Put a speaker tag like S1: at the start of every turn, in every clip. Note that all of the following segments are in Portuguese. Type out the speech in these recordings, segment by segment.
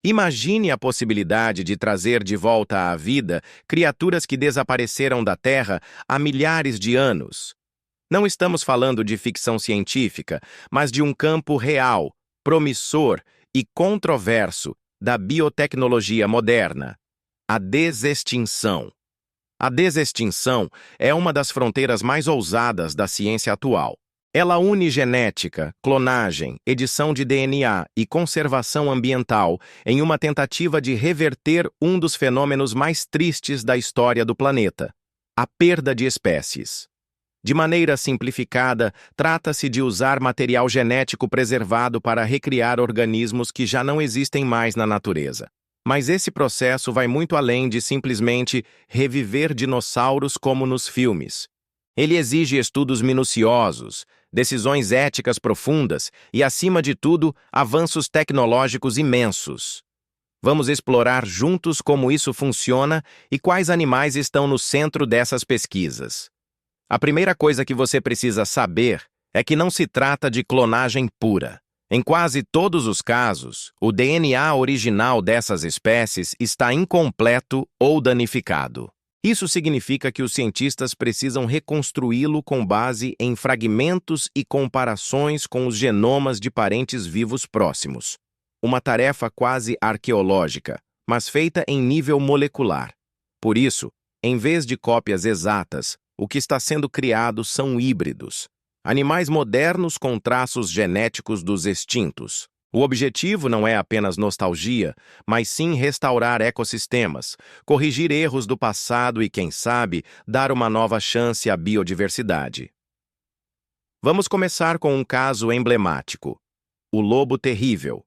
S1: Imagine a possibilidade de trazer de volta à vida criaturas que desapareceram da Terra há milhares de anos. Não estamos falando de ficção científica, mas de um campo real, promissor e controverso da biotecnologia moderna: a desextinção. A desextinção é uma das fronteiras mais ousadas da ciência atual. Ela une genética, clonagem, edição de DNA e conservação ambiental em uma tentativa de reverter um dos fenômenos mais tristes da história do planeta: a perda de espécies. De maneira simplificada, trata-se de usar material genético preservado para recriar organismos que já não existem mais na natureza. Mas esse processo vai muito além de simplesmente reviver dinossauros como nos filmes. Ele exige estudos minuciosos, decisões éticas profundas e, acima de tudo, avanços tecnológicos imensos. Vamos explorar juntos como isso funciona e quais animais estão no centro dessas pesquisas. A primeira coisa que você precisa saber é que não se trata de clonagem pura. Em quase todos os casos, o DNA original dessas espécies está incompleto ou danificado. Isso significa que os cientistas precisam reconstruí-lo com base em fragmentos e comparações com os genomas de parentes vivos próximos. Uma tarefa quase arqueológica, mas feita em nível molecular. Por isso, em vez de cópias exatas, o que está sendo criado são híbridos. Animais modernos com traços genéticos dos extintos. O objetivo não é apenas nostalgia, mas sim restaurar ecossistemas, corrigir erros do passado e, quem sabe, dar uma nova chance à biodiversidade. Vamos começar com um caso emblemático: o lobo terrível.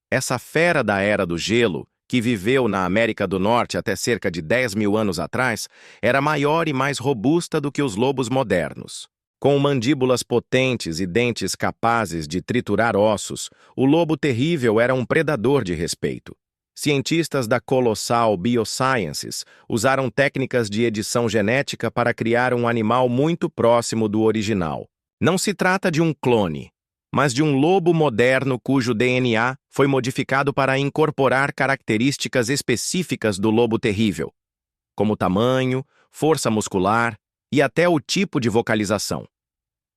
S1: Essa fera da Era do Gelo, que viveu na América do Norte até cerca de 10 mil anos atrás, era maior e mais robusta do que os lobos modernos. Com mandíbulas potentes e dentes capazes de triturar ossos, o lobo terrível era um predador de respeito. Cientistas da Colossal Biosciences usaram técnicas de edição genética para criar um animal muito próximo do original. Não se trata de um clone, mas de um lobo moderno cujo DNA foi modificado para incorporar características específicas do lobo terrível, como tamanho, força muscular e até o tipo de vocalização.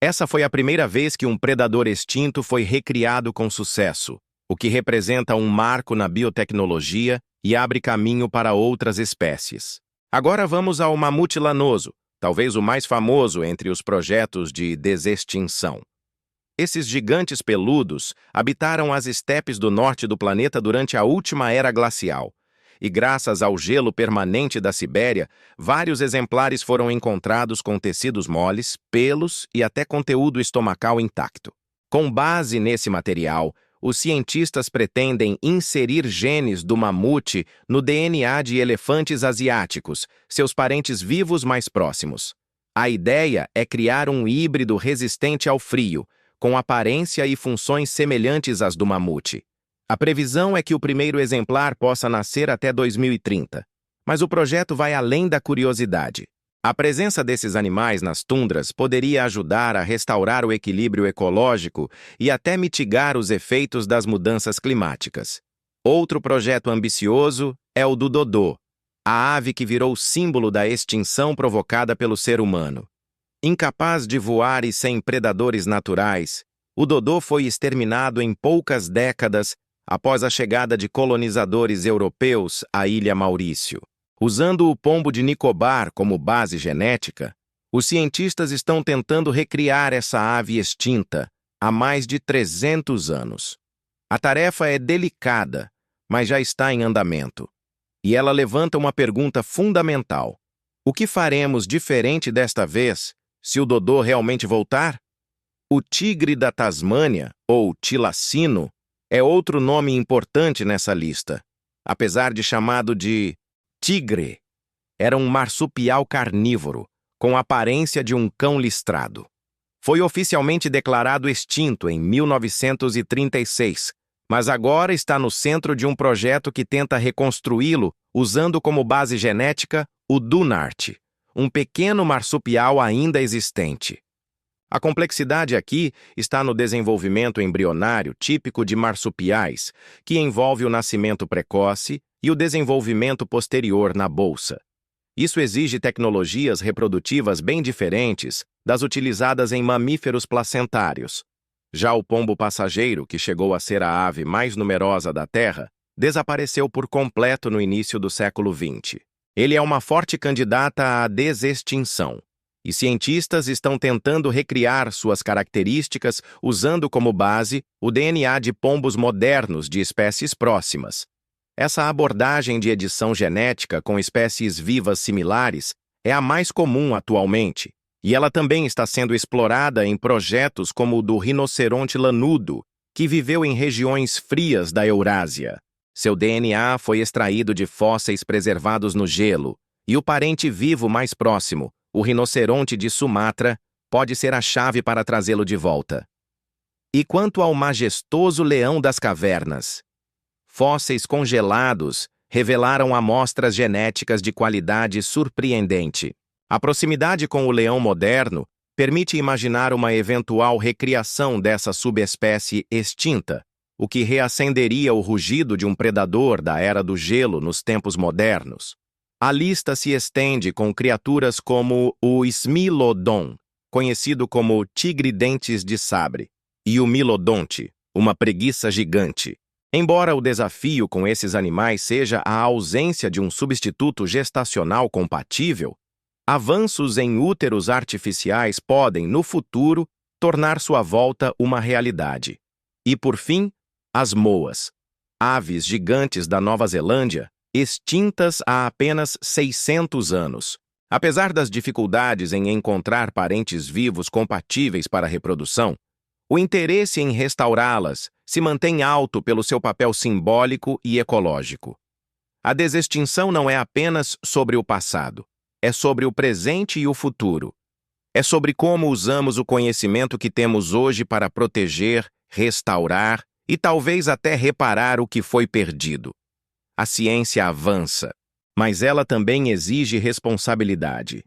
S1: Essa foi a primeira vez que um predador extinto foi recriado com sucesso, o que representa um marco na biotecnologia e abre caminho para outras espécies. Agora vamos ao mamute lanoso, talvez o mais famoso entre os projetos de desextinção. Esses gigantes peludos habitaram as estepes do norte do planeta durante a última era glacial. E graças ao gelo permanente da Sibéria, vários exemplares foram encontrados com tecidos moles, pelos e até conteúdo estomacal intacto. Com base nesse material, os cientistas pretendem inserir genes do mamute no DNA de elefantes asiáticos, seus parentes vivos mais próximos. A ideia é criar um híbrido resistente ao frio, com aparência e funções semelhantes às do mamute. A previsão é que o primeiro exemplar possa nascer até 2030, mas o projeto vai além da curiosidade. A presença desses animais nas tundras poderia ajudar a restaurar o equilíbrio ecológico e até mitigar os efeitos das mudanças climáticas. Outro projeto ambicioso é o do dodô, a ave que virou símbolo da extinção provocada pelo ser humano. Incapaz de voar e sem predadores naturais, o dodô foi exterminado em poucas décadas após a chegada de colonizadores europeus à Ilha Maurício. Usando o pombo de Nicobar como base genética, os cientistas estão tentando recriar essa ave extinta há mais de 300 anos. A tarefa é delicada, mas já está em andamento. E ela levanta uma pergunta fundamental: o que faremos diferente desta vez se o dodô realmente voltar? O tigre da Tasmânia, ou tilacino, é outro nome importante nessa lista. Apesar de chamado de tigre, era um marsupial carnívoro, com a aparência de um cão listrado. Foi oficialmente declarado extinto em 1936, mas agora está no centro de um projeto que tenta reconstruí-lo usando como base genética o Dunart, um pequeno marsupial ainda existente. A complexidade aqui está no desenvolvimento embrionário típico de marsupiais, que envolve o nascimento precoce e o desenvolvimento posterior na bolsa. Isso exige tecnologias reprodutivas bem diferentes das utilizadas em mamíferos placentários. Já o pombo passageiro, que chegou a ser a ave mais numerosa da Terra, desapareceu por completo no início do século XX. Ele é uma forte candidata à desextinção, e cientistas estão tentando recriar suas características usando como base o DNA de pombos modernos de espécies próximas. Essa abordagem de edição genética com espécies vivas similares é a mais comum atualmente, e ela também está sendo explorada em projetos como o do rinoceronte lanudo, que viveu em regiões frias da Eurásia. Seu DNA foi extraído de fósseis preservados no gelo, e o parente vivo mais próximo, o rinoceronte de Sumatra, pode ser a chave para trazê-lo de volta. E quanto ao majestoso leão das cavernas? Fósseis congelados revelaram amostras genéticas de qualidade surpreendente. A proximidade com o leão moderno permite imaginar uma eventual recriação dessa subespécie extinta, o que reacenderia o rugido de um predador da Era do Gelo nos tempos modernos. A lista se estende com criaturas como o Smilodon, conhecido como tigre-dentes de sabre, e o Milodonte, uma preguiça gigante. Embora o desafio com esses animais seja a ausência de um substituto gestacional compatível, avanços em úteros artificiais podem, no futuro, tornar sua volta uma realidade. E, por fim, as moas, aves gigantes da Nova Zelândia, extintas há apenas 600 anos. Apesar das dificuldades em encontrar parentes vivos compatíveis para a reprodução, o interesse em restaurá-las se mantém alto pelo seu papel simbólico e ecológico. A desextinção não é apenas sobre o passado, é sobre o presente e o futuro. É sobre como usamos o conhecimento que temos hoje para proteger, restaurar e talvez até reparar o que foi perdido. A ciência avança, mas ela também exige responsabilidade.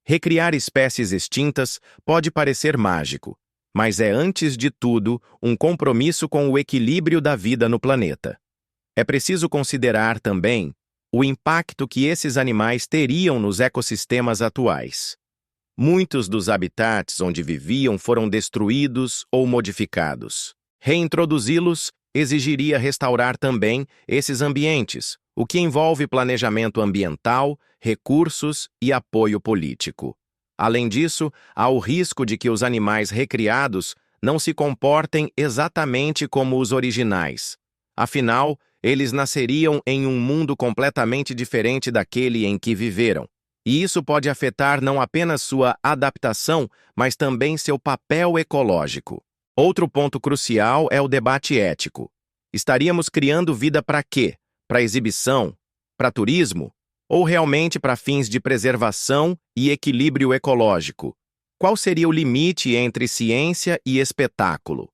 S1: Recriar espécies extintas pode parecer mágico, mas é, antes de tudo, um compromisso com o equilíbrio da vida no planeta. É preciso considerar também o impacto que esses animais teriam nos ecossistemas atuais. Muitos dos habitats onde viviam foram destruídos ou modificados. Reintroduzi-los exigiria restaurar também esses ambientes, o que envolve planejamento ambiental, recursos e apoio político. Além disso, há o risco de que os animais recriados não se comportem exatamente como os originais. Afinal, eles nasceriam em um mundo completamente diferente daquele em que viveram. E isso pode afetar não apenas sua adaptação, mas também seu papel ecológico. Outro ponto crucial é o debate ético. Estaríamos criando vida para quê? Para exibição? Para turismo? Ou realmente para fins de preservação e equilíbrio ecológico? Qual seria o limite entre ciência e espetáculo?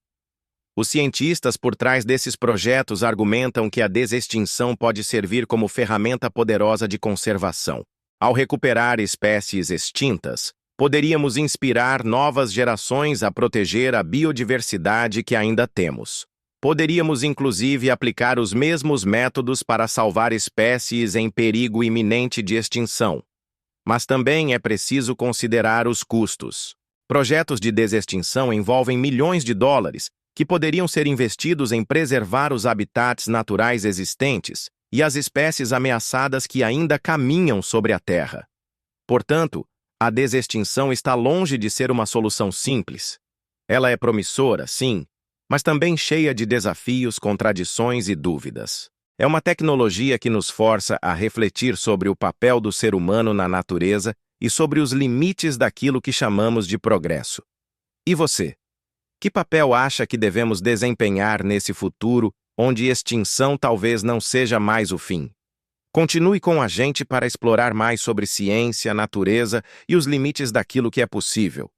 S1: Os cientistas por trás desses projetos argumentam que a desextinção pode servir como ferramenta poderosa de conservação. Ao recuperar espécies extintas, poderíamos inspirar novas gerações a proteger a biodiversidade que ainda temos. Poderíamos, inclusive, aplicar os mesmos métodos para salvar espécies em perigo iminente de extinção. Mas também é preciso considerar os custos. Projetos de desextinção envolvem milhões de dólares que poderiam ser investidos em preservar os habitats naturais existentes e as espécies ameaçadas que ainda caminham sobre a Terra. Portanto, a desextinção está longe de ser uma solução simples. Ela é promissora, sim, mas também cheia de desafios, contradições e dúvidas. É uma tecnologia que nos força a refletir sobre o papel do ser humano na natureza e sobre os limites daquilo que chamamos de progresso. E você? Que papel acha que devemos desempenhar nesse futuro onde extinção talvez não seja mais o fim? Continue com a gente para explorar mais sobre ciência, natureza e os limites daquilo que é possível.